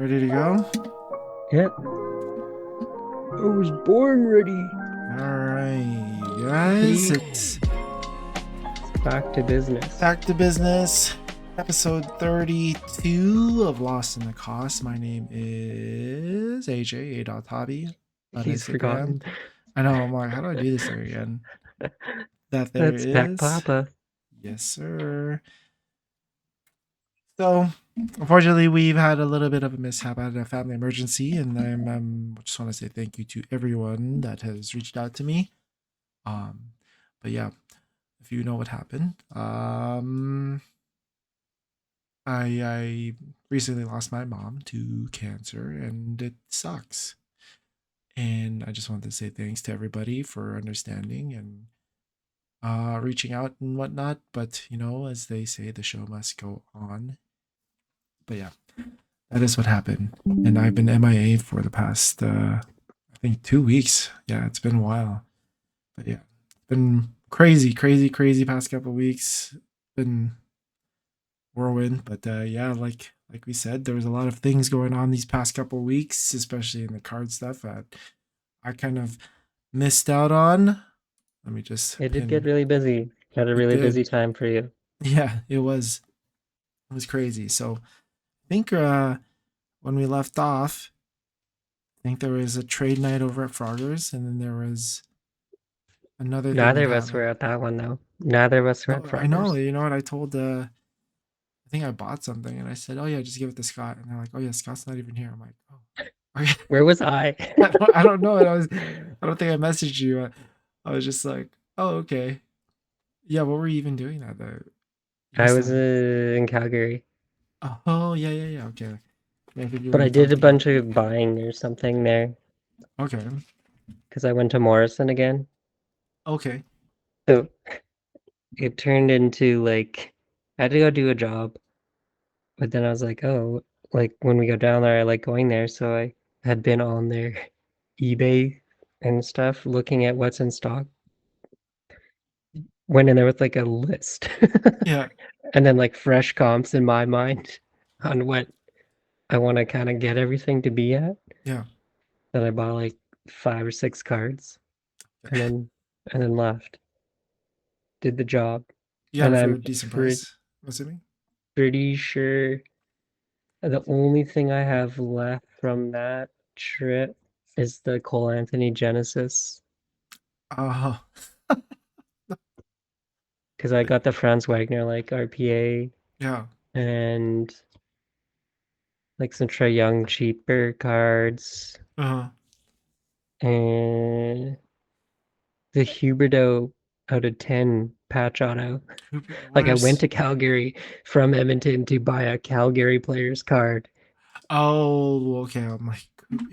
Ready to go? Yep, I was born ready. Alright, guys, It's it's back to business. back to business. Episode 32 of Lost in the Cost. My name is AJ, Hobby on He's Instagram. forgotten. I know, I'm like, how do I do this thing again? That there That's Pack is. Poppa. Yes, sir. So, unfortunately, we've had a little bit of a mishap. I had a family emergency, and just want to say thank you to everyone that has reached out to me. Um, but yeah, if you know what happened. I recently lost my mom to cancer, and it sucks. And I just wanted to say thanks to everybody for understanding and reaching out and whatnot. But as they say, the show must go on. But yeah, that is what happened. And I've been MIA for the past, I think, 2 weeks. Yeah, it's been a while. But yeah, it's been crazy, crazy, crazy past couple weeks. Been whirlwind. But yeah, like we said, there was a lot of things going on these past couple weeks, especially in the card stuff that I kind of missed out on. Let me just It did get pin. really busy. Had a It really did. busy time for you. Yeah, it was crazy. So I think when we left off, I think there was a trade night over at Frogger's, and then there was another thing that Neither of us happened. were at that one though. Neither of us were at No, I know. Frogger's. You know what? I told I think I bought something, and I said, "Oh yeah, just give it to Scott." And they're like, "Oh yeah, Scott's not even here." I'm like, "Oh, okay." Where was I? I don't know. And I don't think I messaged you. I was just like, "Oh okay, yeah." What were you even doing that? You I must was have. in Calgary, Oh yeah, yeah, yeah. Okay. Yeah, I think you but I already did talked a about bunch it. of buying or something there Okay. because I went to Morrison again. Okay. So it turned into like I had to go do a job. But then I was like, oh, like when we go down there, I like going there. So I had been on their eBay and stuff, looking at what's in stock. Went in there with like a list Yeah. and then like fresh comps in my mind on what I want to kind of get everything to be at. Yeah. Then I bought like 5 or 6 cards and then left. Did the job. You got And it for I'm a decent pre price. I'm assuming. pretty sure the only thing I have left from that trip is the Cole Anthony Genesis Uh because I got the Franz Wagner like RPA yeah. and like some Trae Young cheaper cards Uh and the Huberto out of 10 patch auto. Like I went Where's to Calgary from Edmonton to buy a Calgary player's card Oh, okay. I'm like,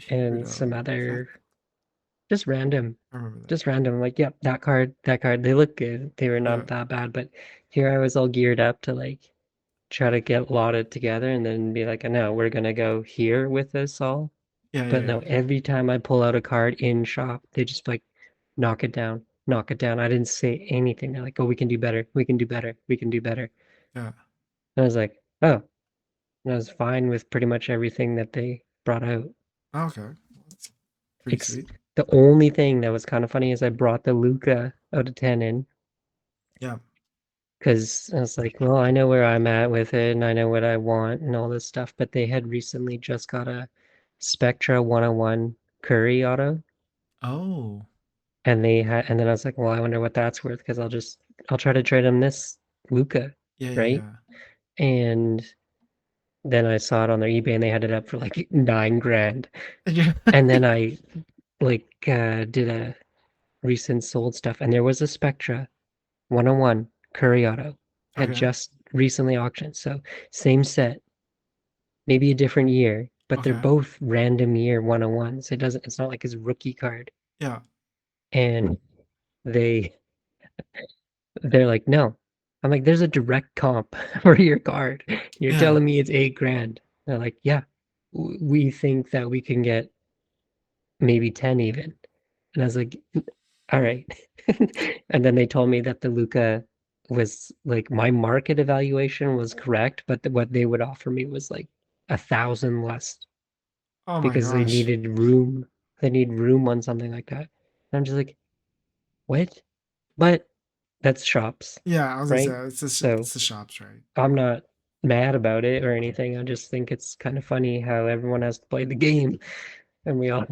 and Huberto. some Okay. other just random. I remember that. Just random. Like, yep, that card, that card. They look good. They were Yeah. not that bad, but here I was all geared up to like try to get lotted together and then be like, no, we're gonna go here with this all. Yeah, yeah, But yeah. no, every time I pull out a card in shop, they just like knock it down, knock it down. I didn't say anything. They're like, oh, we can do better. We can do better. We can do better. Yeah. And I was like, oh, and I was fine with pretty much everything that they brought out. Okay. Well, that's pretty Ex sweet. the only thing that was kind of funny is I brought the Luca out of 10 in Yeah. because I was like, well, I know where I'm at with it and I know what I want and all this stuff. But they had recently just got a Spectra 101 Curry auto. Oh. And then I was like, well, I wonder what that's worth because I'll try to trade him this Luca, Yeah, yeah, right? yeah. And then I saw it on their eBay and they had it up for like 9 grand. Yeah. And then I like did a recent sold stuff and there was a Spectra 101 Curry auto had Okay. just recently auctioned. So same set, maybe a different year, but they're Okay. both random year 101s. It's not like his rookie card. Yeah. And they they're like, no. I'm like, there's a direct comp for your card. You're Yeah. telling me it's 8 grand. They're like, yeah, we think that we can get maybe 10 even. And I was like, all right. And then they told me that the Luca was like my market evaluation was correct, but what they would offer me was like 1,000 less. Oh my because they gosh. needed room. They need room on something like that. And I'm just like, what? But that's shops, Yeah, I was gonna say right? So it's the shops, right? I'm not mad about it or anything. I just think it's kind of funny how everyone has to play the game and we all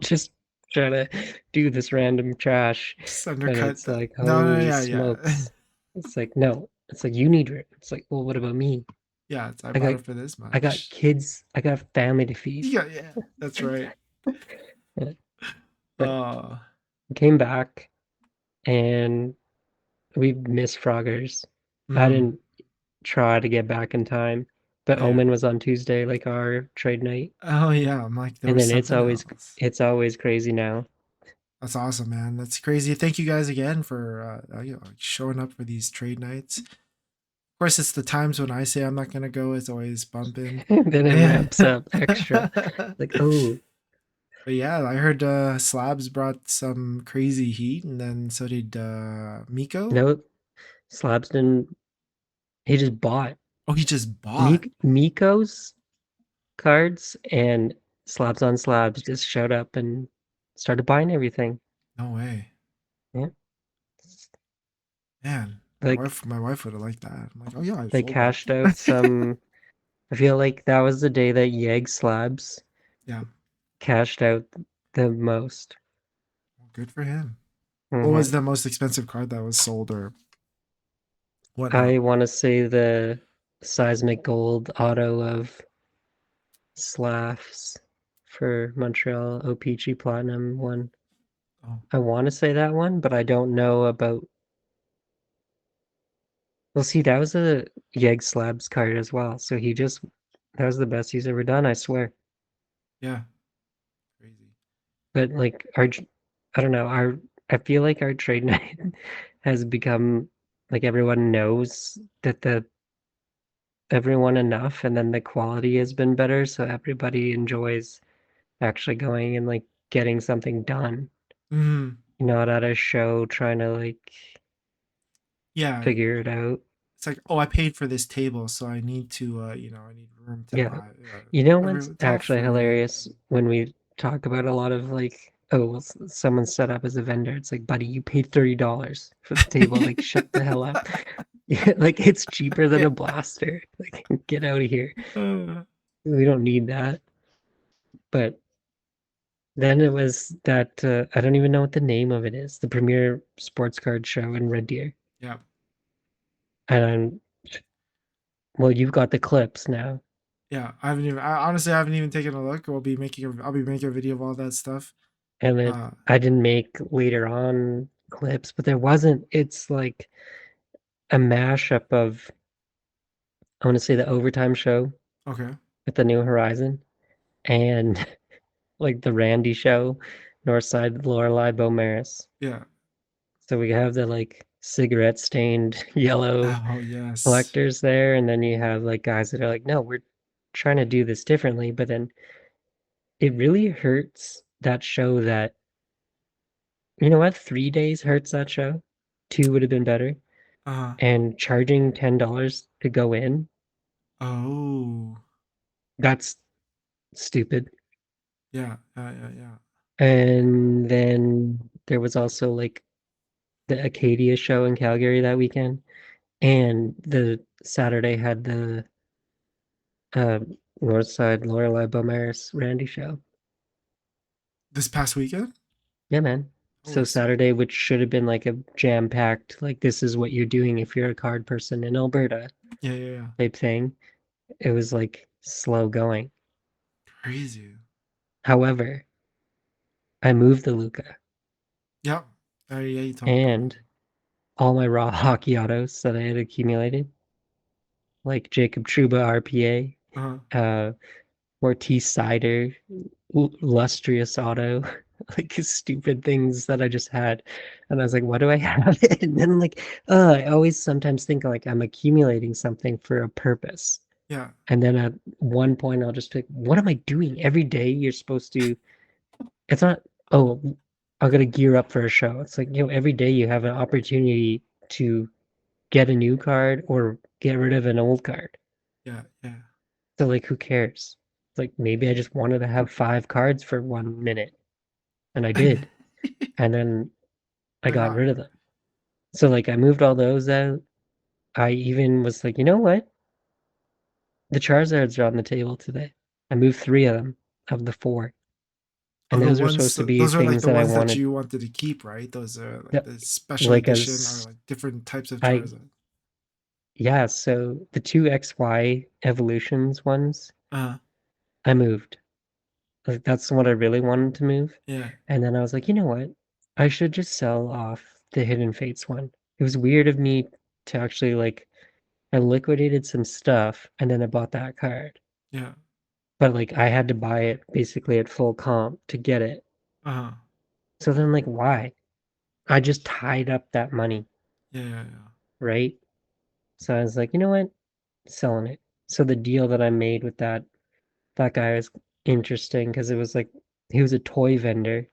just try to do this random trash. Just And undercut it's that. like, No, no, holy yeah, yeah. smokes. It's like, no. It's like you need it. It's like, well, what about me? Yeah, I I bought got it for this I got much. kids, I got a family to feed. Yeah, yeah, that's right. Yeah. But Uh, we came back and we missed Froggers. I mm, didn't try to get back in time, but yeah, yeah. Omen was on Tuesday, like our trade night. Oh yeah, I'm like there And was then something else. it's always crazy now. That's awesome, man. That's crazy. Thank you guys again for like showing up for these trade nights. Of course, it's the times when I say I'm not gonna go. It's always bumping. And then it Yeah. ramps up extra. Like, oh, But yeah, I heard Slabs brought some crazy heat, and then so did Miko. no, Slabston, he just bought Oh, he just bought. Miko's cards and Slabs on Slabs just showed up and started buying everything. No way, Yeah. man. Like My wife would have liked that. I'm like, oh yeah, I they sold that. cashed out some. I feel like that was the day that Yegg Slabs Yeah, cashed out the most. well, good for him. What was Hmm. the most expensive card that was sold or whatnot? I want to say the seismic gold auto of Slaffs for Montreal OPG Platinum one. Oh, I want to say that one, but I don't know about. Well, see, that was a Yegg Slabs card as well. So that was the best he's ever done, I swear. yeah, crazy. But like I don't know, I feel like our trade night has become like everyone knows that the everyone enough, and then the quality has been better, so everybody enjoys actually going and like getting something done. Mm, Not at a show trying to like yeah, figure it out. it's like, oh, I paid for this table, so I need to, I need room to Yeah. buy. You know what's It's all actually free. hilarious when we talk about a lot of like, oh, well, someone set up as a vendor. It's like, buddy, you paid $30 for the table. Like, shut the hell up. Yeah, like it's cheaper than Yeah. a blaster. Like, get out of here. Uh, We don't need that. But then it was that I don't even know what the name of it is. The premier sports card show in Red Deer. yeah, And well, you've got the clips now. yeah. I haven't even. I honestly haven't even taken a look. I'll be making a video of all that stuff. And it Uh, I didn't make later on clips, but there wasn't. It's like a mashup of I want to say the overtime show okay. with the New Horizon and like the Randy show, Northside Lorelei Beaumaris. Yeah. So we have the like cigarette stained yellow Oh yes. collectors there, and then you have like guys that are like, no, we're trying to do this differently, but then it really hurts that show that you know what, 3 days hurts that show. Two would have been better. Uh. And charging $10 to go in, Oh. that's stupid. Yeah. Yeah. Yeah. And then there was also like the Acadia show in Calgary that weekend, and the Saturday had the uh, Northside Lorelei Beaumaris Randy show. This past weekend. Yeah, man. So Holy smokes. Saturday, which should have been like a jam-packed, like this is what you're doing if you're a card person in Alberta Yeah. Yeah. Yeah. type thing. It was like slow going. Crazy. However, I moved the Luca Yep. Yeah. You told me about that. and all my raw hockey autos that I had accumulated, like Jacob Truba RPA, Uh. uh, Ortiz Cider, Lustrious Auto, like stupid things that I just had. And I was like, what do I have? And then like, I always sometimes think like I'm accumulating something for a purpose. Yeah. And then at one point I'll just think, what am I doing? Every day you're supposed to, it's not, oh, I gotta gear up for a show. It's like, every day you have an opportunity to get a new card or get rid of an old card. Yeah. Yeah. So like, who cares? It's like maybe I just wanted to have 5 cards for 1 minute, and I did. And then I got Forgot. rid of them. So like I moved all those out. I even was like, you know what? The Charizards are on the table today. I moved 3 of them of the 4. Oh, And the those were ones supposed to be those are like things the that I ones that wanted. you wanted to keep, right? Those are like Yeah, the special like edition or as like different types of I Charizard. yeah, so the 2XY evolutions ones, Uh, I moved. Like that's what I really wanted to move. yeah, And then I was like, you know what? I should just sell off the Hidden Fates one. It was weird of me to actually like I liquidated some stuff and then I bought that card. yeah. But like I had to buy it basically at full comp to get it. Uh, So then like why? I just tied up that money, yeah, yeah, yeah. right? So I was like, you know what? Selling it. So the deal that I made with that guy was interesting because it was like he was a toy vendor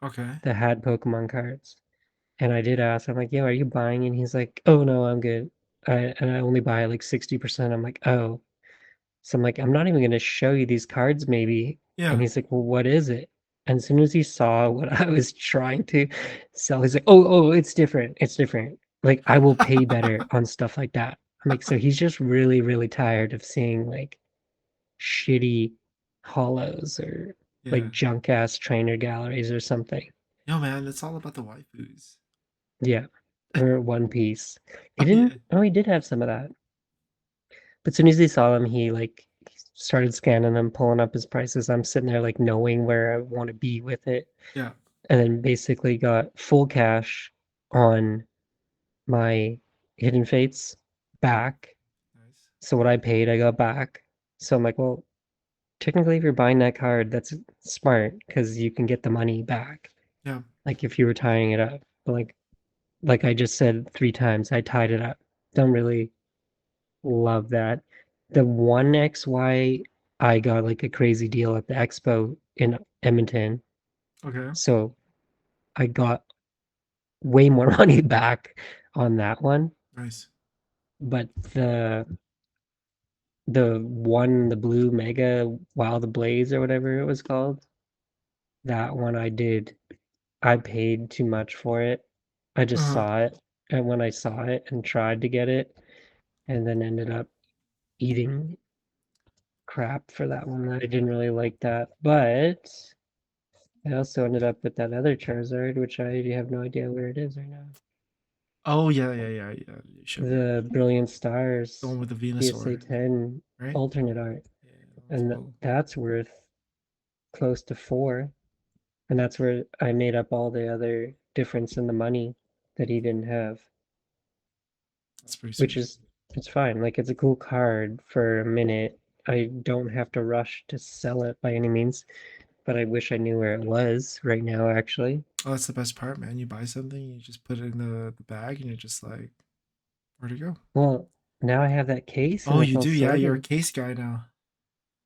Okay. that had Pokemon cards. And I did ask, I'm like, yo, are you buying? And he's like, oh no, I'm good. And I only buy like 60%. I'm like, oh. So I'm like, I'm not even gonna show you these cards, maybe. And Yeah. he's like, well, what is it? And as soon as he saw what I was trying to sell, he's like, oh, it's different. It's different. Like, I will pay better on stuff like that. I'm like, so he's just really, really tired of seeing like shitty hollows or Yeah. like junk ass trainer galleries or something. Yo, man, it's all about the waifus. Yeah. Or One Piece. He Oh yeah. didn't, oh, he did have some of that. But as soon as he saw them, he like started scanning them, pulling up his prices. I'm sitting there like knowing where I want to be with it. Yeah. And then basically got full cash on my Hidden Fates Yeah. back. Nice. So what I paid, I got back. So I'm like, well, technically, if you're buying that card, that's smart because you can get the money back. Yeah. Like if you were tying it up. But like I just said 3 times, I tied it up. Don't really love that. The one XY, I got like a crazy deal at the expo in Edmonton. Okay. So I got way more money back on that one. Nice. But the blue mega wild blaze or whatever it was called, that one I paid too much for it. I just Uh, saw it, and when I saw it and tried to get it, and then ended up eating crap for that one. I didn't really like that, but I also ended up with that other Charizard, which I have no idea where it is right now. oh yeah, yeah, yeah, yeah. You showed me that. The Brilliant The one Stars with the Venusaur, PSA 10 right? alternate art, Yeah, that one's and cool. that's worth close to 4. And that's where I made up all the other difference in the money that he didn't have, That's pretty which sweet. is it's fine. Like it's a cool card for a minute. I don't have to rush to sell it by any means, but I wish I knew where it was right now, actually. Oh, that's the best part, man. You buy something, you just put it in the bag, and you're just like, where'd it go? Well, now I have that case Oh, and it's you all do? Yeah, you're a sorted. case guy now.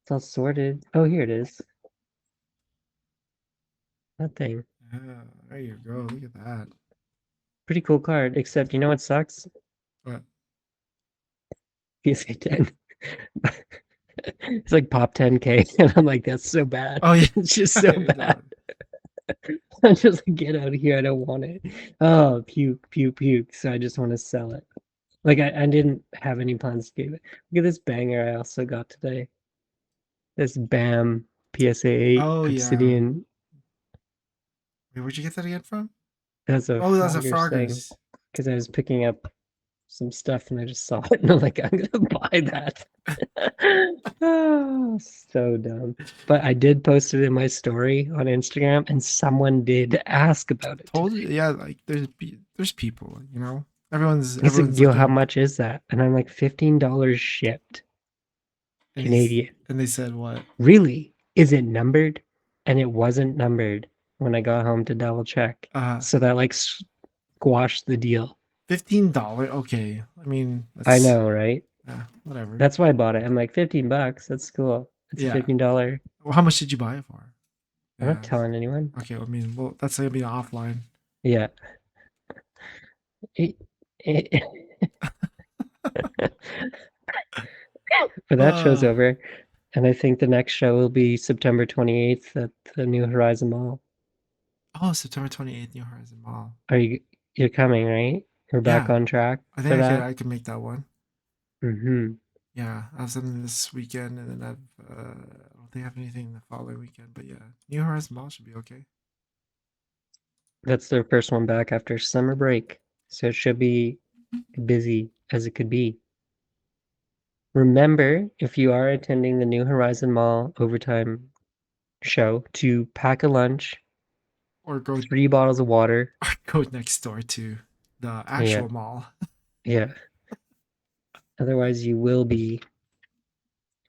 It's all sorted. Oh, here it is. That thing. Yeah, there you go. Look at that. Pretty cool card, except you know what sucks? But PSA 10. It's like pop 10K, and I'm like, that's so bad. oh yeah, It's just so bad. no, I'm just like, get out of here. I don't want it. Oh, puke, puke, puke. So I just want to sell it. Like I didn't have any plans to give it. Look at this banger I also got today. This BAM PSA 8 oh yeah. Obsidian. Wait, where'd you get that again from? That's a Oh, that's a Frogger's thing. Frogger's. Because I was picking up some stuff and I just saw it and I'm like, I'm gonna buy that. Oh, so dumb. But I did post it in my story on Instagram and someone did ask about it Told today. you, yeah. Like there's people, He's like, everyone's yo, how looking, much is that? And I'm like, $15 shipped and he's Canadian. and they said what? Really? Is it numbered? And it wasn't numbered when I got home to double check. Uh, So that like squashed the deal. $15. Okay, I mean I that's know, right? whatever. That's why I bought it. I'm like, $15. That's cool. It's a Yeah. $15. Well, how much did you buy it for? I'm not Yeah. telling anyone. Okay. I mean, well, that's gonna be offline. Yeah. It, it, but that show's Uh, over. And I think the next show will be September 28th at the New Horizon Mall. Oh, September 28th, New Horizon Mall. Are you're coming, right? We're back Yeah, on track I for think that. I could make that one. Mm-hmm. Yeah, I have something this weekend, and then I don't think I have anything the following weekend. But yeah, New Horizon Mall should be okay. That's their first one back after summer break. So it should be busy as it could be. Remember, if you are attending the New Horizon Mall overtime show, to pack a lunch, Or go 3 bottles of water. or go next door to the Yeah, actual mall. yeah. Otherwise, you will be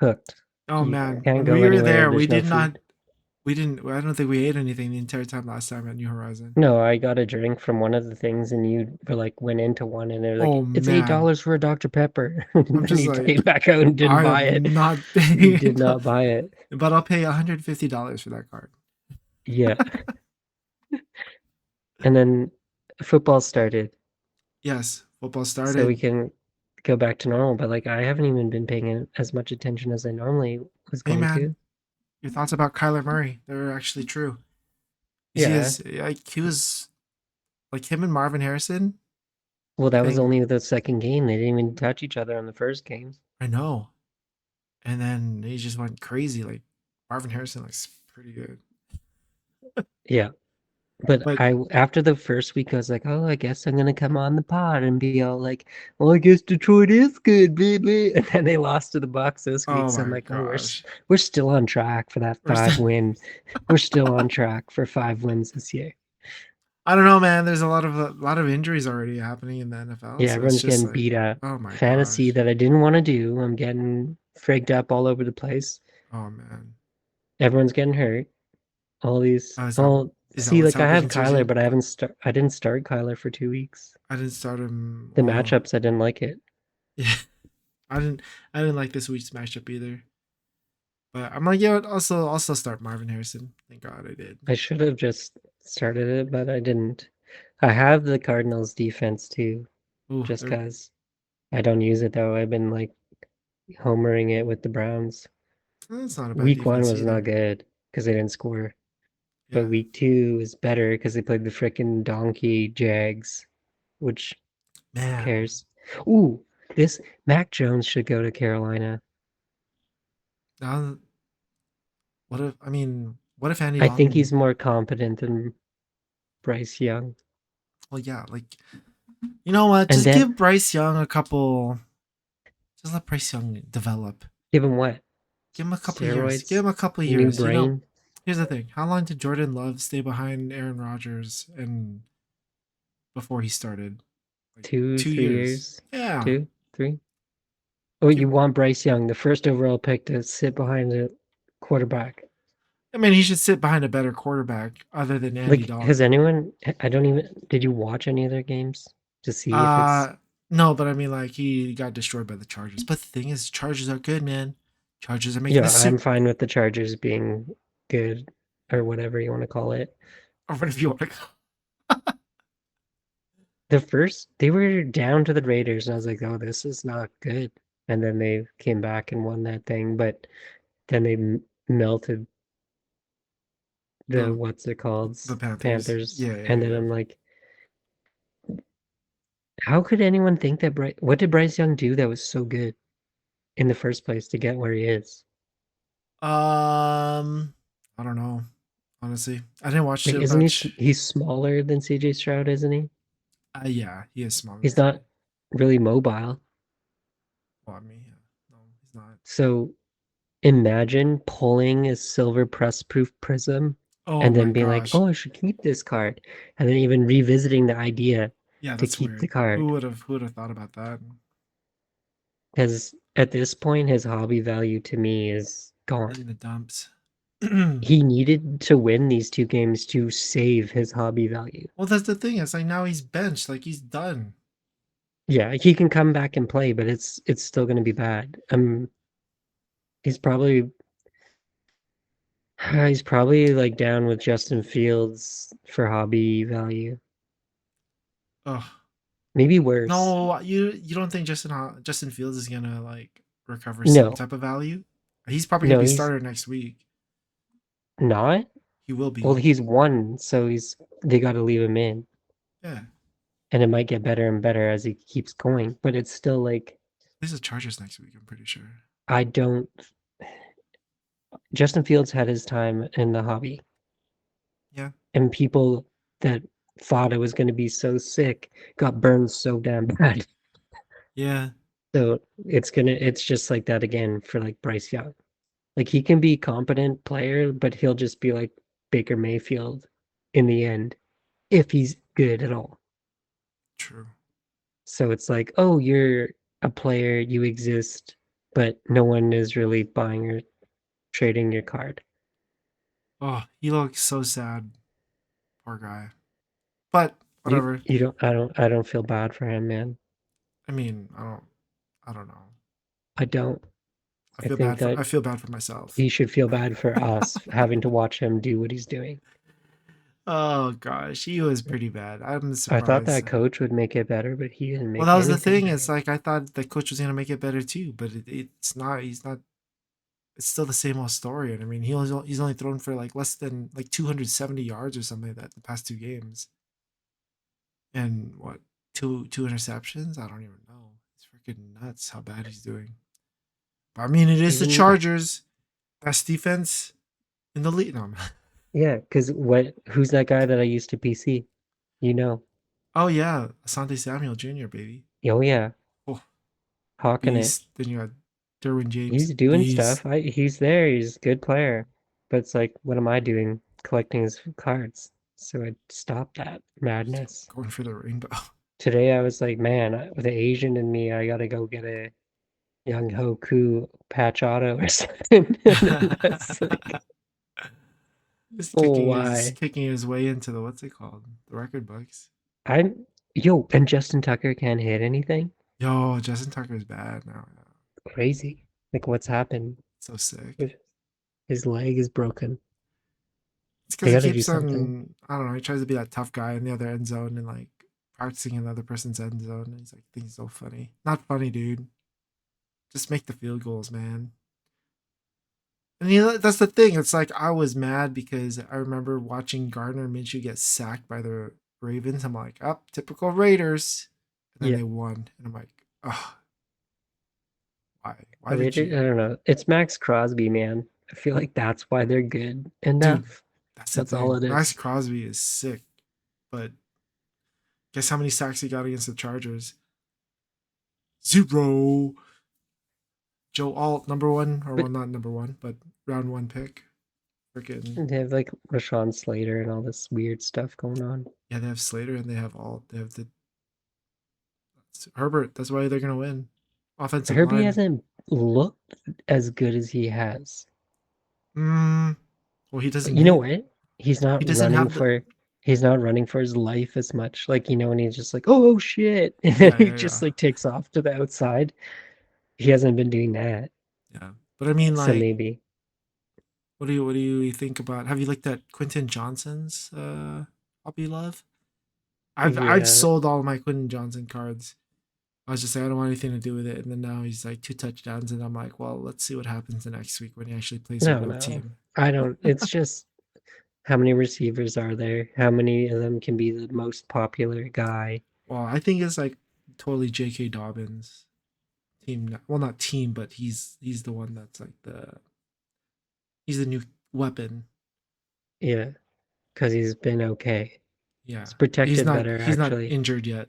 cooked. Oh You man, can't when go we were anywhere. there, we There's no did not. food. We didn't. I don't think we ate anything the entire time last time at New Horizon. No, I got a drink from one of the things, and you were like went into one, and they're like, Oh "It's eight man, dollars for a Dr. Pepper," and I'm then just you like, came back out and didn't I buy am it. not You paying, did not buy it. but I'll pay $150 for that card. Yeah, and then football started, Yes, football so we started. can go back to normal. But like, I haven't even been paying as much attention as I normally was Hey going man, to. your thoughts about Kyler Murray? They're actually true. You see, Yeah, his like he was like him and Marvin Harrison. well, I that was think only the second game. They didn't even touch each other on the first game. I know, and then he just went crazy. Like Marvin Harrison looks pretty good, Yeah. But but I after the first week, I was like, oh, I guess I'm gonna come on the pod and be all like, well, I guess Detroit is good, baby. And then they lost to the Bucks this week, oh so I'm my like, oh, gosh, we're still on track for that we're still. 5 win. We're still on track for 5 wins this year. I don't know, man. There's a lot of injuries already happening in the NFL, Yeah, so it's everyone's just getting like, beat up. oh my Fantasy gosh, that I didn't want to do. I'm getting frigged up all over the place. oh man. Everyone's getting hurt. All these. Is that Oh, is that see, what's like I have happening towards Kyler, you? but I haven't start. I didn't start Kyler for 2 weeks. I didn't start him. The Well, matchups, I didn't like it. yeah, I didn't. I didn't like this week's matchup either. But I'm like, yeah, also start Marvin Harrison. Thank God I did. I should have just started it, but I didn't. I have the Cardinals defense too, Ooh, just because I don't use it though. I've been like homering it with the Browns. that's not a bad Week 1 defense was not either. good because they didn't score, but Yeah, week 2 is better because they played the frickin' donkey Jags, which who man. cares? Ooh, this Mac Jones should go to Carolina. Now, what if? I mean, what if Andy I think Dalton? he's more competent than Bryce Young. Well, yeah, like you know what? And Just then give Bryce Young a couple. Just let Bryce Young develop. give him what? Give him a couple years. Give Steroids? him a couple New years. You know, brain? here's the thing. How long did Jordan Love stay behind Aaron Rodgers and before he started? Like Two, two three years. years, Yeah. 2, 3. Oh, Give, you want Bryce Young, the first overall pick, to sit behind a quarterback. I mean, he should sit behind a better quarterback other than Andy Like, has Dalton. anyone? I don't even. Did you watch any of their games to see if it's? Uh no, but I mean, like he got destroyed by the Chargers. But the thing is, Chargers are good, man. Chargers are making Yeah, the I'm soup, fine with the Chargers being good or whatever you want to call it. or whatever you want to call. The first, they were down to the Raiders, and I was like, oh, this is not good. And then they came back and won that thing, but then they melted the the what's it called the Panthers. Panthers, Yeah, yeah, and then yeah. I'm like, how could anyone think that Bryce? What did Bryce Young do that was so good in the first place to get where he is? I don't know. Honestly, I didn't watch Like, it isn't he? much. He's smaller than CJ Stroud, isn't he? Yeah, he is smaller He's than not me. really mobile. Well, me, yeah. No, he's not. So imagine pulling a silver press proof prism Oh and my then being like, gosh. oh, I should keep this card. And then even revisiting the idea Yeah, to that's keep the weird. card. Who would have thought about that? Because at this point, his hobby value to me is gone. In the dumps. He needed to win these 2 games to save his hobby value. Well, that's the thing. It's like now he's benched. Like he's done. Yeah, he can come back and play, but it's still going to be bad. He's probably he's probably like down with Justin Fields for hobby value. Ugh. Maybe worse. No, you don't think Justin Fields is gonna like recover some No, type of value? He's probably gonna No, be he's starter next week. not. He will Well, be. he's won, so they got to leave him in, Yeah. and it might get better and better as he keeps going. But it's still like This is Chargers next week. I'm pretty sure. I don't. Justin Fields had his time in the hobby, Yeah. and people that thought it was going to be so sick got burned so damn bad. Yeah. So it's just like that again for like Bryce Young. Like he can be a competent player, but he'll just be like Baker Mayfield in the end if he's good at all. True. So it's like, oh, you're a player, you exist, but no one is really buying or trading your card. Oh, he looks so sad. Poor guy. But whatever. You don't I don't feel bad for him, man. I mean, I don't know. I don't. I I feel think bad for that I feel bad for myself. he should feel bad for us having to watch him do what he's doing. Oh gosh, he was pretty bad. I'm I thought surprised. that coach would make it better, but he didn't Well, make that was the anything thing. It's better. like I thought the coach was gonna make it better too, but it's not. He's not. It's still the same old story. And I mean, he's only thrown for like less than like 270 yards or something like that the past two games, and what two interceptions? I don't even know. It's freaking nuts how bad he's doing. But I mean, it is the Isn't Chargers. Best defense in the league. No, Yeah, because who's that guy that I used to PC? You know. oh yeah, Asante Samuel Jr. baby. Oh yeah, Oh, hawking it. beast. Then you got Derwin James, He's doing beast. stuff. He's there. He's a good player. But it's like, what am I doing? Collecting his cards. So I stopped that Just madness. going for the rainbow. Today I was like, man, the Asian in me, I gotta go get a Young Hoku patch auto or something. And then I was like, Just oh, kicking why? his way into the what's it called? The record books. Yo, and Justin Tucker can't hit anything? Yo, Justin Tucker is bad now. Yeah. Crazy. Like, what's happened? So sick. His leg is broken. It's because They he gotta do keeps something. on. I don't know. He tries to be that tough guy in the other end zone and like practicing in the other person's end zone. And he's like, thinks so funny. Not funny, dude. Just make the field goals, man. And that's the thing. It's like I was mad because I remember watching Gardner Minshew get sacked by the Ravens. I'm like, up, oh, typical Raiders. And then Yeah. they won. And I'm like, oh, why? Why The did Raiders, you, I don't know. It's Max Crosby, man. I feel like that's why they're good dude? enough. That's the That's all thing. it Max is. Crosby is sick, but guess how many sacks he got against the Chargers? Zero. Joe Alt, number one, or But well, not number one, but round one pick. Freaking they have like Rashawn Slater and all this weird stuff going on. yeah, they have Slater and they have Alt. They have the Herbert. That's why they're gonna win. Offensive Herbie line. hasn't looked as good as he has. Mm, well, he But doesn't you know need. what? He's He not doesn't running have the. for he's not running for his life as much. Like, when he's just like, oh shit, and then Yeah, he yeah, just yeah, like takes off to the outside. He hasn't been doing that. yeah. But I mean, So like, maybe. what do you think about? Have you looked at Quentin Johnson's puppy love? I've Yeah. sold all my Quentin Johnson cards. I was just like, I don't want anything to do with it. And then now he's like two touchdowns, and I'm like, well, let's see what happens the next week when he actually plays a No, real no. team. I don't it's just how many receivers are there? How many of them can be the most popular guy? Well, I think it's like totally J.K. Dobbins team. Well, not team, but he's the one that's like he's the new weapon. Yeah, because he's been okay. Yeah, He's he's protected not better, he's not actually. injured yet.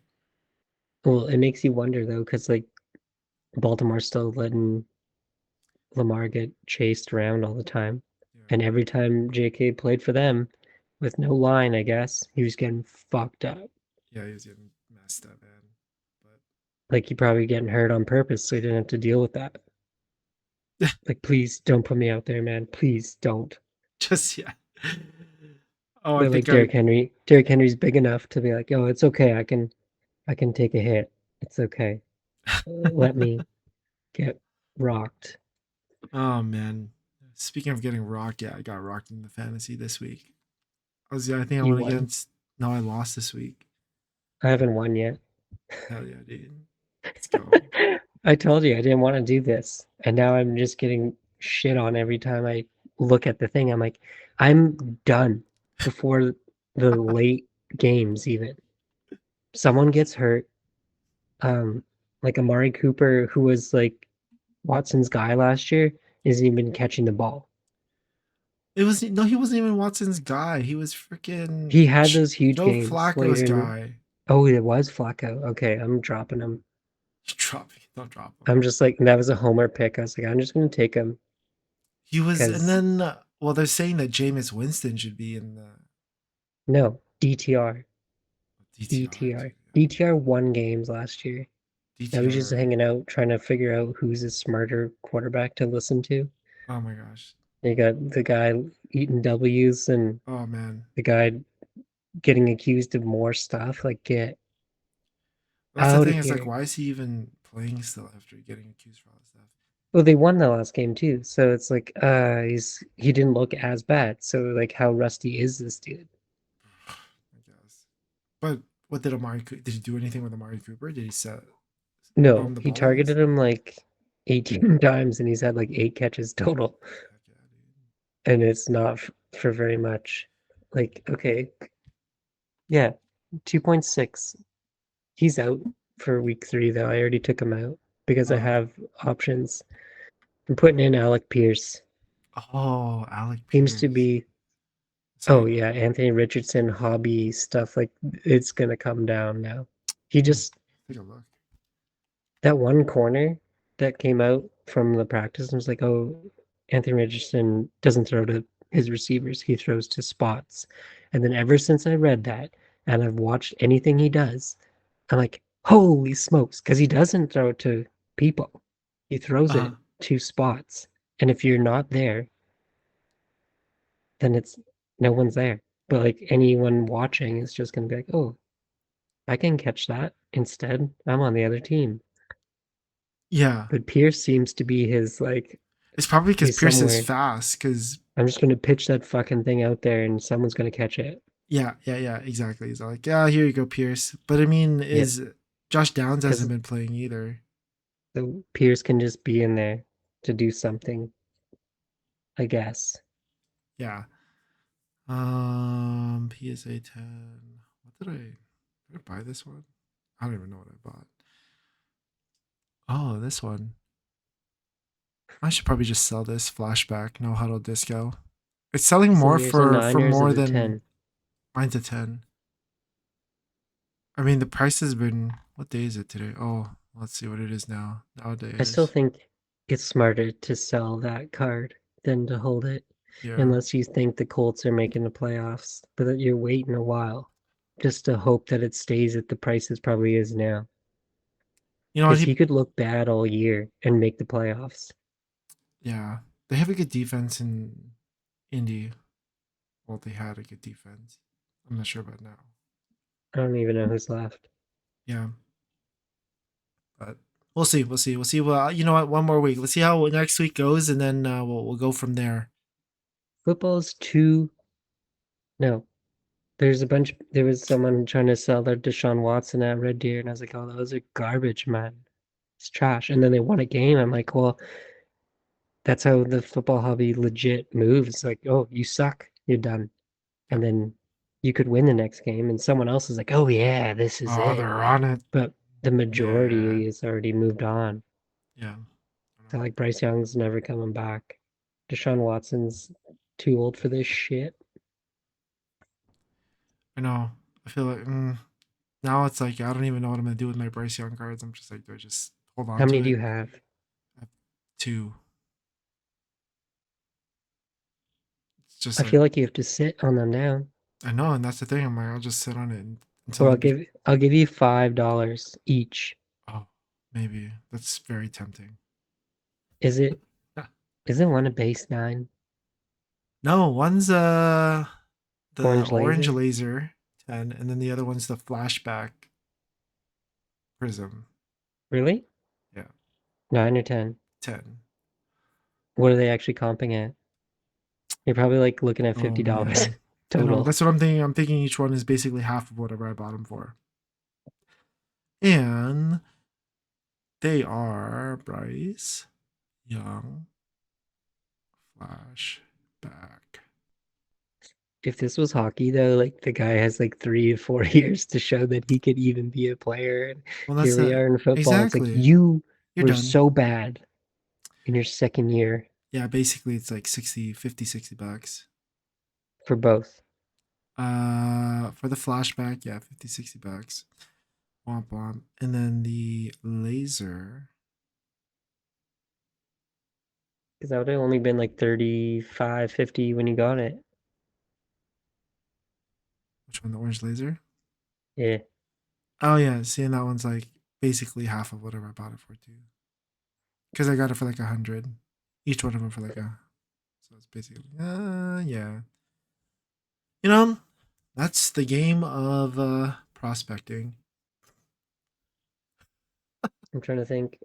Well, it makes you wonder though, because like Baltimore's still letting Lamar get chased around all the time. Yeah, And every time JK played for them, with no line, I guess, he was getting fucked up. yeah, he was getting messed up, man. Like he probably getting hurt on purpose so he didn't have to deal with that. But Like, please don't put me out there, man. Please don't. just yeah. Oh, I But think like I Derrick Henry's big enough to be like, oh, it's okay. I can take a hit. It's okay. Let me get rocked. oh man. Speaking of getting rocked, yeah, I got rocked in the fantasy this week. I think I You went won. against. No, I lost this week. I haven't won yet. Hell yeah, dude. Let's go. I told you I didn't want to do this, and now I'm just getting shit on every time I look at the thing. I'm like, I'm done before the late games even. Someone gets hurt. Um, like Amari Cooper, who was like Watson's guy last year, isn't even catching the ball. It was no, he wasn't even Watson's guy. He was freaking He had those huge Joe games later Flacco's in the. guy. Oh, it was Flacco. Okay, I'm dropping him. Drop it, don't drop him. I'm just like, that was a homer pick. I was like, I'm just gonna take him He was, and because then well, they're saying that Jameis Winston should be in the no, DTR. DTR too. DTR. Yeah. DTR won games last year. Now he's just DTR. hanging out trying to figure out who's a smarter quarterback to listen to. Oh my gosh. You got the guy eating W's and Oh man. the guy getting accused of more stuff. Like, get That's the out of thing. It's like, here. why is he even playing still after getting accused for all this stuff? Well, they won the last game too, so it's like, he didn't look as bad. So like, how rusty is this dude? I guess. But what did Did he do anything with Amari Cooper? Did he throw No, him the he ball? targeted him like 18 times and he's had like 8 catches total. Heck yeah, dude. And it's not for very much. Like, okay, yeah, 2.6. He's out for week 3 though. I already took him out because I Uh, have options. I'm putting in Alec Pierce. oh, Alec Seems to Pierce. be. Oh Sorry. yeah, Anthony Richardson hobby stuff, like it's gonna come down now. He Hmm, just take a look. that one corner that came out from the practice and was like, oh, Anthony Richardson doesn't throw to his receivers, he throws to spots. And then ever since I read that and I've watched anything he does, I'm like, holy smokes, because he doesn't throw it to people. He throws Uh, it to spots. And if you're not there, then it's no one's there. But like anyone watching is just gonna be like, oh, I can catch that. Instead, I'm on the other team. yeah. But Pierce seems to be his like It's probably because he's Pierce is somewhere. fast. Because I'm just gonna pitch that fucking thing out there and someone's gonna catch it. yeah, exactly. He's like, yeah, here you go, Pierce. But I mean, Yeah. is Josh Downs hasn't Because been playing either. the Pierce can just be in there to do something, I guess. Yeah. PSA 10. What did I buy this one? I don't even know what I bought. Oh, this one. I should probably just sell this flashback no huddle disco. It's selling Is it more yours a for 9 or is more it a than 10? mine's a 10. I mean, the price has been, what day is it today? Oh, let's see what it is now. I still Nowadays. think it's smarter to sell that card than to hold it, Yeah. unless you think the Colts are making the playoffs, but that you're waiting a while just to hope that it stays at the price it probably is now. You know what? Because he could look bad all year and make the playoffs. Yeah. They have a good defense in Indy. Well, they had a good defense. I'm not sure about now. I don't even know who's left. Yeah. But we'll see. We'll see. We'll see. Well, you know what? One more week. Let's see how next week goes, and then we'll go from there. Football's too. No, there was someone trying to sell their Deshaun Watson at Red Deer, and I was like, oh, those are garbage, man. It's trash. And then they won a game. I'm like, well, that's how the football hobby legit moves. It's like, oh, you suck, you're done. Yeah. And then you could win the next game, and someone else is like, oh, yeah, this is Oh, it. they're on it. But the Yeah. majority is already moved on. Yeah. So, like, Bryce Young's never coming back. Deshaun Watson's too old for this shit. I know. I feel like now it's like I don't even know what I'm gonna do with my Bryce Young cards. I'm just like, do I just hold on How to many do it? you have? I have two. It's just I like feel like you have to sit on them now. I know, and that's the thing. I'm like, I'll just sit on it until Or I I'll give you $5 each. oh, maybe that's very tempting. Is it isn't one a base 9? No, one's the Orange orange laser? laser 10, and then the other one's the flashback prism. Really? Yeah, 9 or 10? 10. What are they actually comping at? You're probably like looking at Oh $50 man, I know. total. That's what I'm thinking. I'm thinking each one is basically half of whatever I bought them for, and they are Bryce Young. Flashback. If this was hockey though, like the guy has like 3 to 4 years to show that he could even be a player. And Well, that's here we the are in football. It's like exactly. you You're were done. so bad in your second year Yeah, basically it's like 60, 50, $60. for both. For the flashback, yeah, 50, $60. Womp womp. And then the laser. Because that would have only been like 35, 50 when you got it. Which one? The orange laser? Yeah. Oh yeah, seeing that one's like basically half of whatever I bought it for too. Because I got it for like 100. Each one of them for like a. So it's basically yeah. You know, that's the game of prospecting. I'm trying to think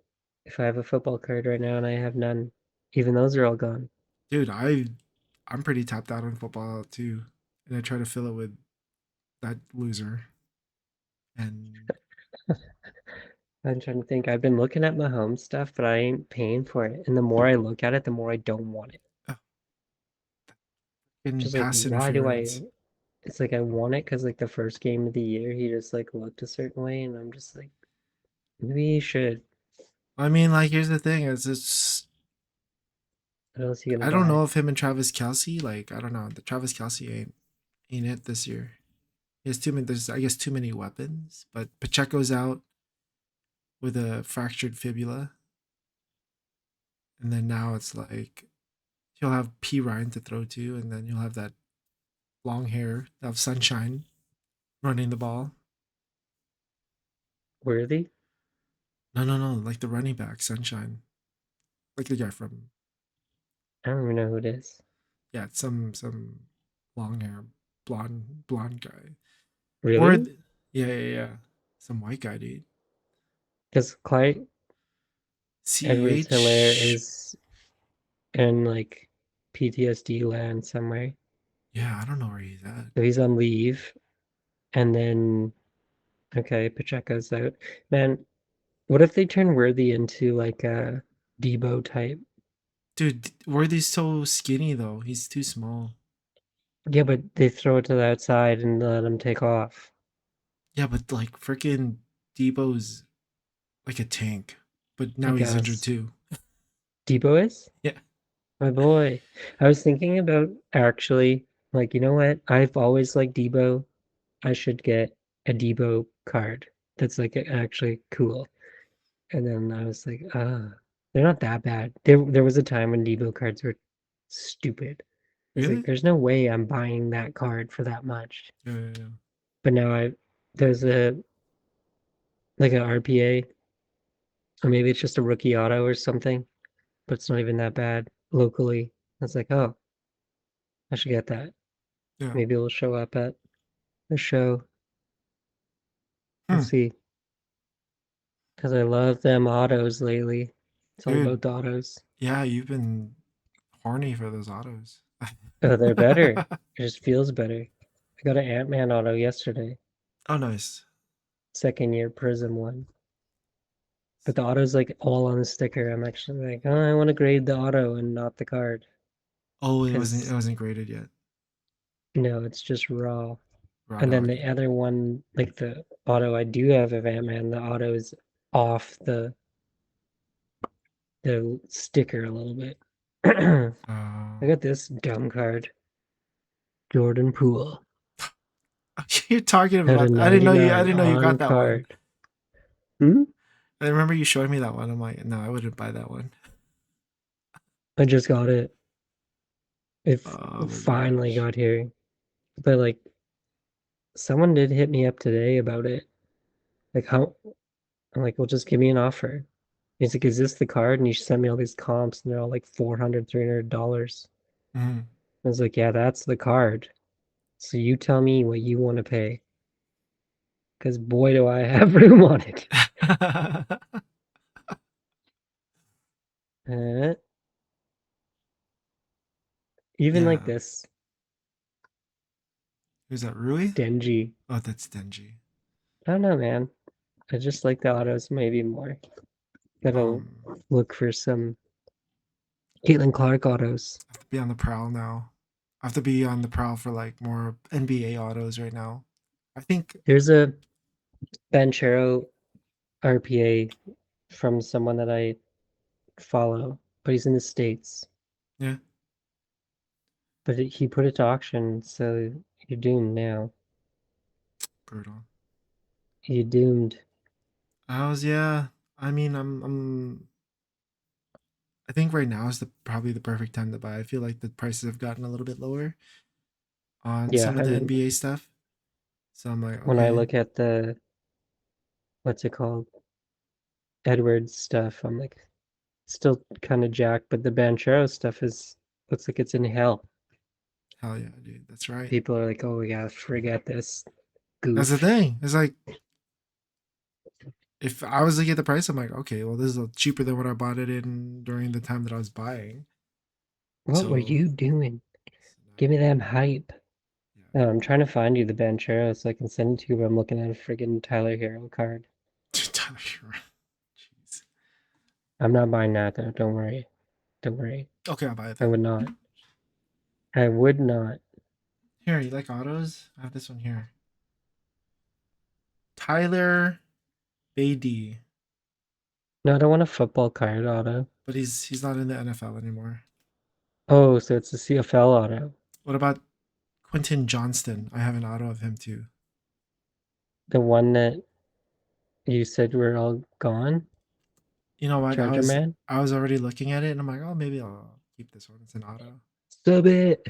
if I have a football card right now and I have none. Even those are all gone. Dude, I'm pretty tapped out on football too. And I try to fill it with that loser. And I'm trying to think. I've been looking at my home stuff, but I ain't paying for it. And the more I look at it, the more I don't want it. oh, in Just like, pass why do I? interference. It's like I want it because like the first game of the year, he just like looked a certain way, and I'm just like, maybe he should. I mean, like here's the thing, is it's What else are you gonna I don't buy? know if him and Travis Kelsey, like I don't know, the Travis Kelsey ain't it this year. He has too many. There's I guess too many weapons. But Pacheco's out with a fractured fibula, and then now it's like he'll have P Ryan to throw to, and then you'll have that long hair of Sunshine running the ball. Worthy? No, no, no, like the running back Sunshine, like the guy from I don't even know who it is. yeah, some long hair blonde guy, or Really? yeah, yeah, yeah, some white guy, dude. Because Clyde Edwards Hilaire CH. is in like PTSD land somewhere. Yeah, I don't know where he's at. So he's on leave, and then okay, Pacheco's out. Man, what if they turn Worthy into like a Debo type? Dude, Worthy's so skinny though. He's too small. Yeah, but they throw it to the outside and let him take off. Yeah, but like freaking Debo's like a tank. But I now he's injured guess. too. Debo is? Yeah. My boy. I was thinking about actually, like, you know what? I've always liked Debo. I should get a Debo card that's like actually cool. And then I was like, they're not that bad. There was a time when Debo cards were stupid. It's like Really? there's no way I'm buying that card for that much. Yeah, yeah, yeah. But now there's a like a RPA, or maybe it's just a rookie auto or something, but it's not even that bad locally. I was like, oh, I should get that. Yeah. Maybe it'll show up at the show. We'll Hmm. see. Because I love them autos lately. It's all Dude, about the autos. yeah, you've been horny for those autos. Oh, they're better. It just feels better. I got an Ant-Man auto yesterday. Oh, nice. Second year Prism one. But the auto's like all on the sticker. I'm actually like, oh, I want to grade the auto and not the card. Oh, it Because wasn't graded yet. no, it's just raw. Raw And then doggy. the other one, like the auto I do have of Ant-Man, the auto is off the sticker a little bit. I got this dumb card. Jordan Poole You're talking at a about I 99 didn't know you got on that one. card. Hmm? I remember you showing me that one. I'm like, no, I wouldn't buy that one. I just got it. It Oh my finally gosh. got here. But like someone did hit me up today about it. Like how I'm like, well just give me an offer. He's like, is this the card? And he sent me all these comps and they're all like $400, $300. Mhm. I was like, yeah, that's the card. So you tell me what you want to pay. Because boy, do I have room on it. Uh, even like Yeah. this, Who's that? Rui? dingy. Oh, that's Denji. I don't know, man. I just like the autos maybe more. Gotta Um, look for some Caitlin Clark autos. I have to be on the prowl now. I have to be on the prowl for like more NBA autos right now. I think, There's a Banchero RPA from someone that I follow, but he's in the States. yeah, But he put it to auction, so you're doomed now. brutal. You're doomed. Yeah. I mean, I think right now is the probably the perfect time to buy. I feel like the prices have gotten a little bit lower on Yeah, some of the and NBA stuff. So I'm like, when I okay, look at the what's it called? Edwards stuff, I'm like still kind of jacked, but the Banchero stuff is looks like it's in hell. hell yeah, dude, that's right. People are like, "Oh, we gotta forget this That's the goof." thing. It's like if I was to get the price, I'm like, okay, well, this is cheaper than what I bought it in during the time that I was buying. What were So, you doing? so Give me that hype. yeah, Oh, I'm trying to find you the Banchero so I can send it to you, but I'm looking at a friggin' Tyler Hero card. jeez. I'm not buying that though. Don't worry. Don't worry. Okay, I'll buy it I then. would not. I would not. Here, you like autos? I have this one here. Tyler Beatty, No, I don't want a football card auto. but he's not in the NFL anymore. Oh, so it's a CFL auto. What about Quentin Johnston? I have an auto of him too. The one that you said were all gone? You know what? Charger Man? I was already looking at it, and I'm like, oh, maybe I'll keep this one. It's an auto. Sub it!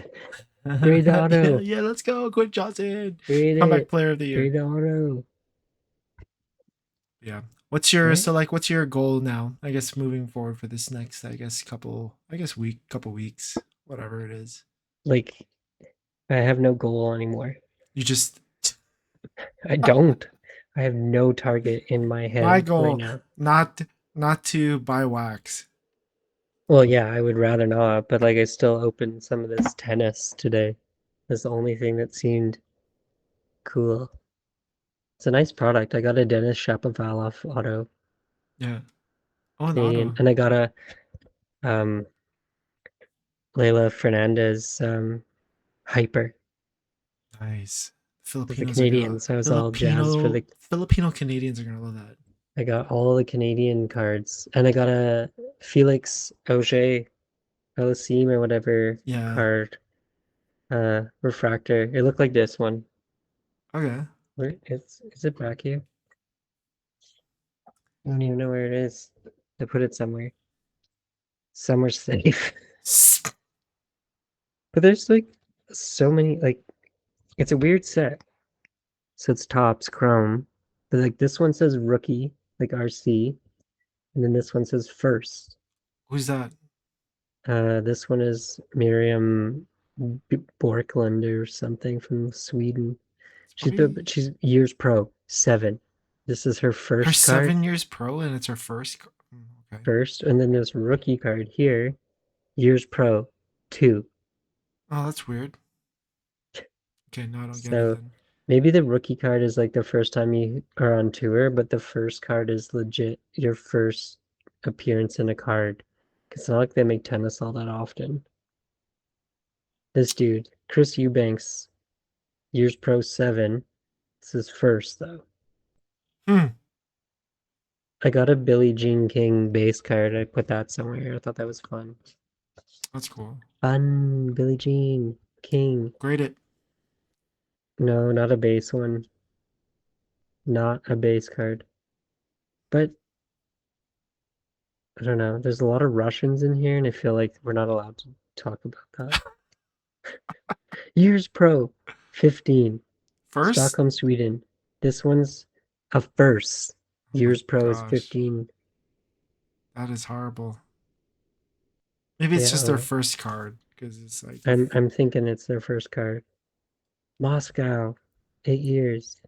Trade the Yeah, auto! yeah, let's go, Quentin Johnson, Trade comeback it! player of the year. Trade the auto! Yeah. What's your Right? so like? What's your goal now? I guess moving forward for this next, couple weeks, whatever it is. Like, I have no goal anymore. You just I don't. I have no target in my my head right goal, now. not to buy wax. Well, yeah, I would rather not, but like I still opened some of this tennis today. That's the only thing that seemed cool. It's a nice product. I got a Dennis Shapovalov auto Yeah. Oh, an Canadian, auto. and I got a um Leila Fernandez hyper. Nice. It's a Canadian, so I was all jazzed for the. Filipino Canadians are gonna love that. I got all the Canadian cards, and I got a Felix Auger Aliassime or whatever Yeah. card refractor. It looked like this one. Okay. Where is it back here? I don't even know where it is. I put it somewhere. Somewhere safe. But there's like so many like it's a weird set. So it's tops chrome. But like this one says rookie, like RC, and then this one says first. Who's that? This one is Miriam Borkland or something from Sweden. It's probably She's years pro 7. This is her her first card, 7 years pro, and it's her first. Okay. first, and then this rookie card here, years pro 2. Oh, that's weird. Okay, no, I don't get it So then. maybe the rookie card is like the first time you are on tour, but the first card is legit your first appearance in a card. It's not like they make tennis all that often. This dude, Chris Eubanks, years pro 7. This is first though. Hmm. I got a Billie Jean King base card. I put that somewhere. I thought that was fun. That's cool. Fun, Billie Jean King. Grade it. No, not a base one. Not a base card. But I don't know. There's a lot of Russians in here, and I feel like we're not allowed to talk about that. Years Pro, 15. First? Stockholm, Sweden. This one's a first. Oh my Years Pro is gosh. 15. That is horrible. Maybe it's Yeah, just their first card because it's like I'm thinking it's their first card. Moscow, 8 years.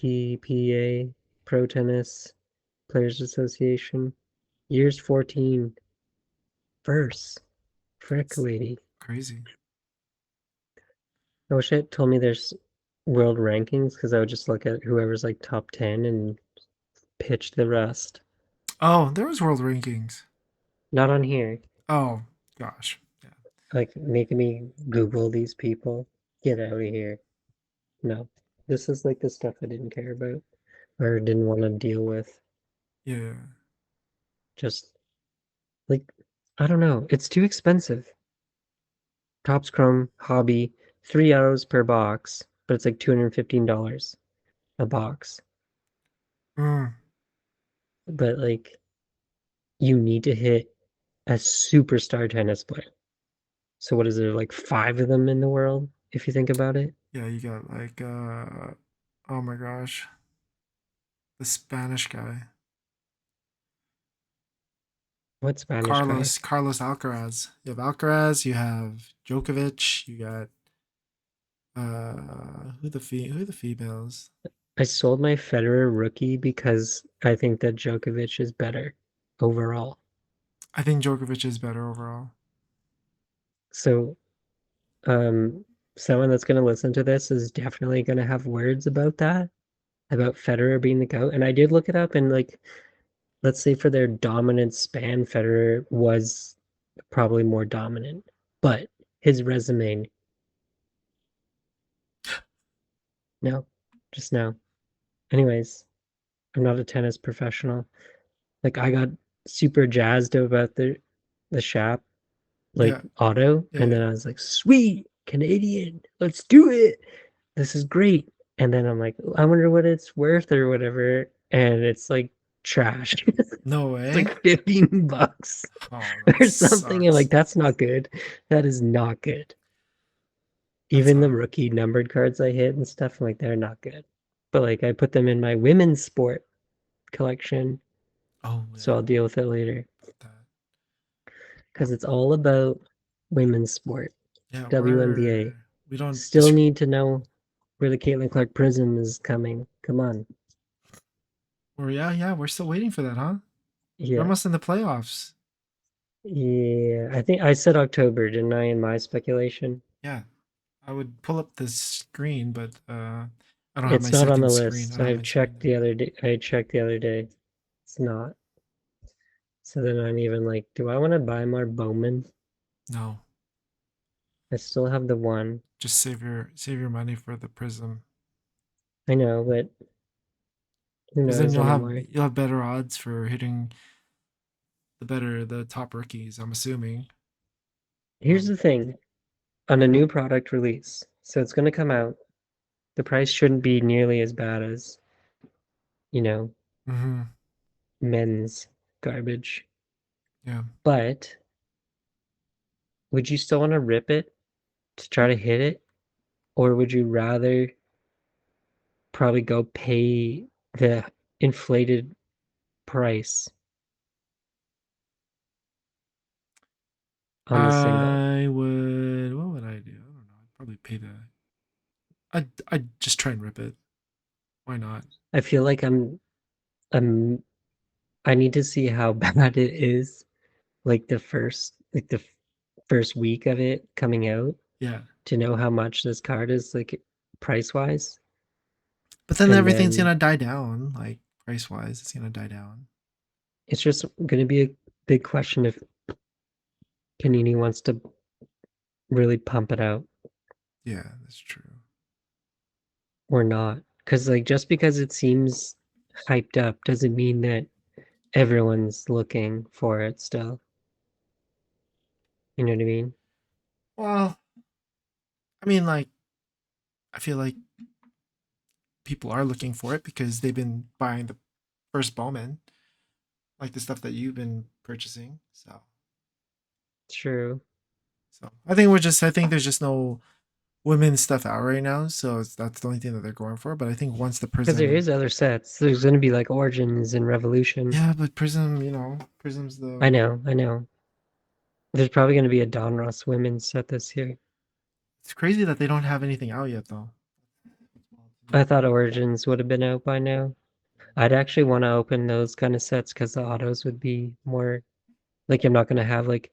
PTPA Pro Tennis Players Association. Years 14. First. Frick, it's lady. crazy. I wish it told me there's world rankings because I would just look at whoever's like top 10 and pitch the rest. Oh, there was world rankings. Not on here. Oh gosh. Yeah. Like making me Google these people. Get out of here. No. This is like the stuff I didn't care about or didn't want to deal with. Yeah. Just like I don't know. It's too expensive. Topps Chrome Hobby, €3 per box, but it's like $215 a box. Mm. But like you need to hit a superstar tennis player. So what is there, like five of them in the world, if you think about it? Yeah, you got like oh my gosh. The Spanish guy. What Spanish guy? Carlos Alcaraz. You have Alcaraz, you have Djokovic, you got who the females? I sold my Federer rookie because I think that Djokovic is better overall. I think Djokovic is better overall. So um someone that's gonna listen to this is definitely gonna have words about that, about Federer being the GOAT. And I did look it up and like let's say for their dominant span, Federer was probably more dominant. But his resume, no, just no. Anyways, I'm not a tennis professional. Like I got super jazzed about the Shap like Yeah, auto, yeah, and yeah. then I was like, sweet, Canadian, let's do it. This is great. And then I'm like, I wonder what it's worth or whatever. And it's like trash. No It's way. like $15 Oh, that or something. I'm like, sucks. that's not good. That is not good. That Even the sucks. rookie numbered cards I hit and stuff, I'm like, they're not good. But like I put them in my women's sport collection, Oh so I'll yeah, deal with it later. that. Because it's all about women's sport. Yeah, WNBA. we don't Still dis- need to know where the Caitlin Clark Prism is coming. Come on. or yeah, we're still waiting for that, huh? We're Yeah. almost in the playoffs. Yeah. I think I said October, didn't I, in my speculation? Yeah, I would pull up the screen, but I don't have my It's not on second the screen. I list. don't have my screen there. I checked the other day. It's not. So then I'm even like, do I want to buy more Bowman? No, I still have the one. just save your money for the Prism, I know, but who because then knows anymore? you'll have better odds for hitting the top rookies. I'm assuming. Here's the thing on a new product release. So it's going to come out. The price shouldn't be nearly as bad as, you know, Mm-hmm. men's garbage. Yeah. But would you still want to rip it to try to hit it? Or would you rather probably go pay the inflated price on the single? I would. What would I do? I don't know. I'd probably pay the. I'd just try and rip it. Why not? I feel like I'm I need to see how bad it is, like the first week of it coming out Yeah. to know how much this card is like price wise. But then And everything's then gonna die down, like price wise. It's gonna die down. it's just gonna be a big question if Panini wants to really pump it out Yeah, that's true. or not. Because like just because it seems hyped up doesn't mean that everyone's looking for it still. You know what I mean? Well, I mean, like, I feel like people are looking for it because they've been buying the first Bowman, like the stuff that you've been purchasing. True. I think there's just no women's stuff out right now, so that's the only thing that they're going for. But I think once the Because there Prism, is other sets. There's gonna be like Origins and Revolution. yeah, but Prism, Prism's I the. know, I know. There's probably gonna be a Donruss women's set this year. It's crazy that they don't have anything out yet, though. I thought Origins would have been out by now. I'd actually want to open those kind of sets because the autos would be more like I'm not gonna have like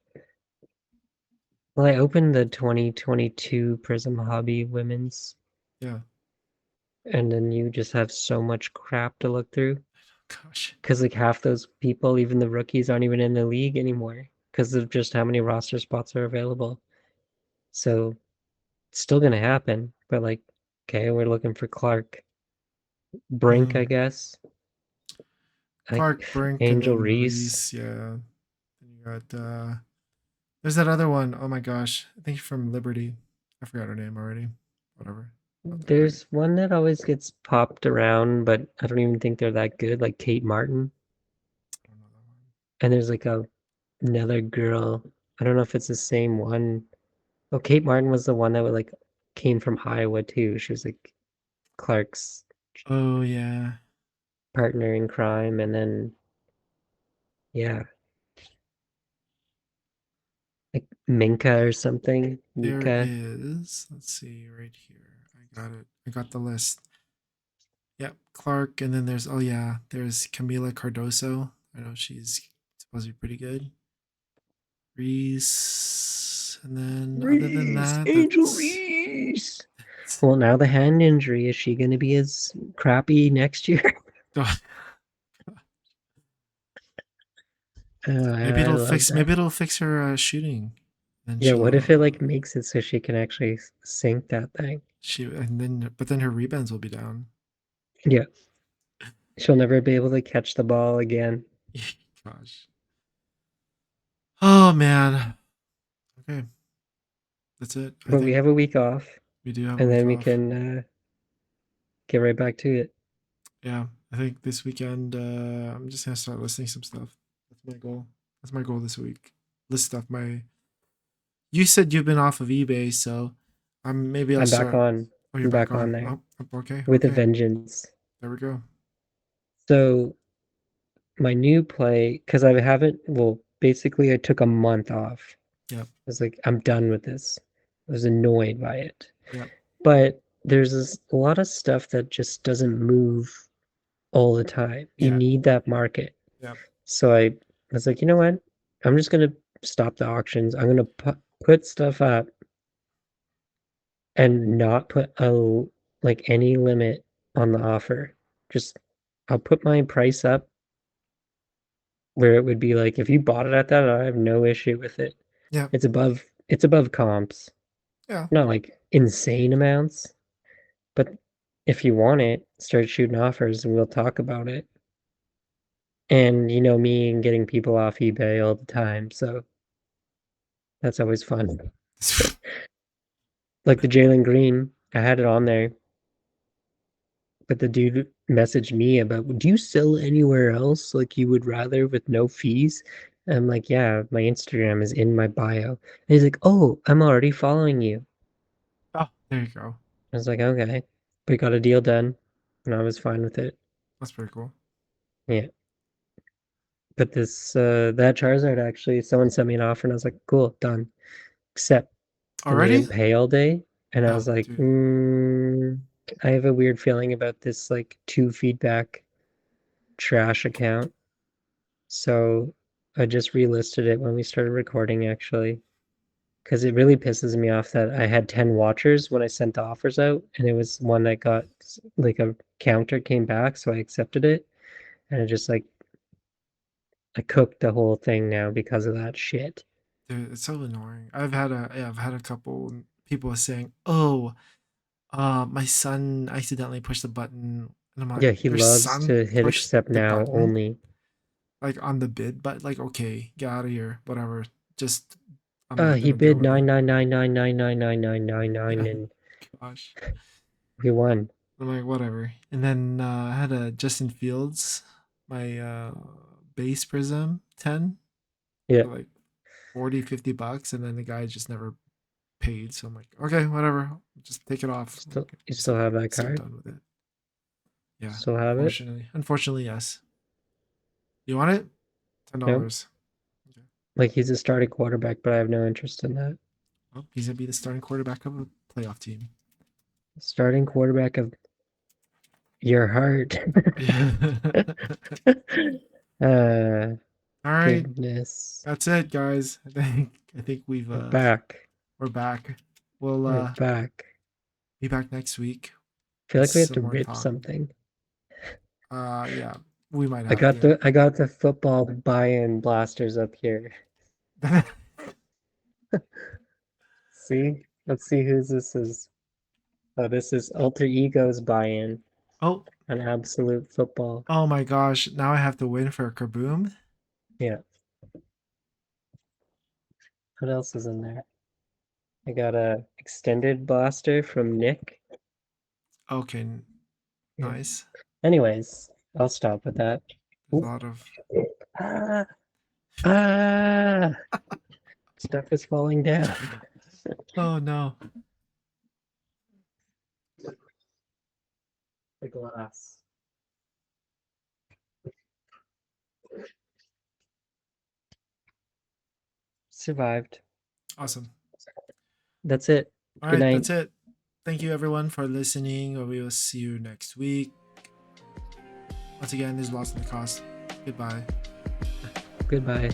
well, I opened the 2022 Prism Hobby Women's, Yeah, and then you just have so much crap to look through. Gosh. because like half those people, even the rookies, aren't even in the league anymore because of just how many roster spots are available. So it's still gonna happen. But like, okay, we're looking for Clark, Brink, Mm. I guess, like Clark, Brink, and Angel then Reese. Reese. Yeah. Then you got there's that other one. Oh my gosh. I think from Liberty. I forgot her name already. Whatever. Not that great. There's one that always gets popped around, but I don't even think they're that good, like Kate Martin. I don't know that one. And there's like another girl. I don't know if it's the same one. Oh, Kate Martin was the one that would like came from Iowa too. She was like Clark's Oh yeah. partner in crime, and then yeah, like Minka or something. There Mika. is. Let's see right here. I got it. I got the list. Yep, Clark, and then there's oh yeah, there's Camila Cardoso. I know she's supposed to be pretty good. Reese, and then other than Reese, that, Angel that's Reese. Well, now the hand injury, is she going to be as crappy next year? oh, maybe I it'll love fix that. maybe it'll fix her shooting. Then Yeah, what if she'll it like makes it so she can actually sink that thing? she and then but then her rebounds will be down. Yeah, she'll never be able to catch the ball again. Gosh. Oh man. Okay, that's it. I But we think have a week off, we do have a and week then we off. can get right back to it. Yeah, I think this weekend I'm just gonna start listing some stuff. That's my goal. That's my goal this week. List stuff. My you said you've been off of eBay, so maybe I'll I'm back start. on. Oh, you're I'm back back on on. there Oh, okay, with a okay. vengeance. There we go. So my new play, because I haven't. Well, basically, I took a month off. Yep, I was like, I'm done with this. I was annoyed by it. yep, But a lot of stuff that just doesn't move all the time. You yeah, need that market. yep, So I was like, you know what? I'm just gonna stop the auctions. I'm gonna put stuff up and not put like any limit on the offer. Just I'll put my price up where it would be like if you bought it at that, I have no issue with it. yep, It's above comps. yeah. Not like insane amounts, but if you want it, start shooting offers and we'll talk about it. And you know me and getting people off eBay all the time, so that's always fun. Like the Jalen Green, I had it on there, but the dude messaged me about, do you sell anywhere else like you would rather with no fees? And I'm like, yeah, my Instagram is in my bio. And he's like, oh, I'm already following you. Oh, there you go. I was like, okay. We got a deal done, and I was fine with it. That's pretty cool. Yeah. But that Charizard actually, someone sent me an offer, and I was like, cool, done. Except then they Already? didn't pay all day, and I Oh, was like, dude. I have a weird feeling about this like two feedback trash account. So I just relisted it when we started recording actually, because it really pisses me off that I had 10 watchers when I sent the offers out, and it was one that got like a counter came back, so I accepted it, and it just like I cooked the whole thing now because of that shit. Dude, it's so annoying. I've had a couple people saying, "Oh, my son accidentally pushed the button," and I'm like, Yeah, he "Your loves son to hit pushed accept the now button only. like on the bid, but like, okay, get out of here, whatever. Just I'm not He gonna deal bid with it." 999999999, Yeah, and gosh. we won. I'm like, whatever. And then I had a Justin Fields, my base Prism 10 Yeah, for like 40, $50, and then the guy just never paid. So I'm like, okay, whatever. Just take it off. still Like, you still have that so card? done with it. Yeah, Still have it? unfortunately. Unfortunately, yes. You want it? ten No. dollars. Okay. Like he's a starting quarterback, but I have no interest in that. Well, he's gonna be the starting quarterback of a playoff team. Starting quarterback of your heart. Yeah. uh, All right. Goodness. That's it, guys. I think We're back. we're back. We'll We're back. be back next week I feel with like we have to some more rip talk. something. Yeah. We might I have, got yeah. the football buy-in blasters up here. See? Let's see whose this is. Oh, this is Alter Ego's buy-in Oh, on Absolute Football. oh my gosh! Now I have to win for a kaboom. Yeah. What else is in there? I got a extended blaster from Nick. Okay, Yeah. nice. Anyways, I'll stop with that. There's a Ooh. lot of. Ah, ah, stuff is falling down. Oh no! The glass. Survived. Awesome. That's it. All Good right, night. that's it. Thank you everyone for listening. We will see you next week. Once again, this is Lost in the Cost. Goodbye. Goodbye.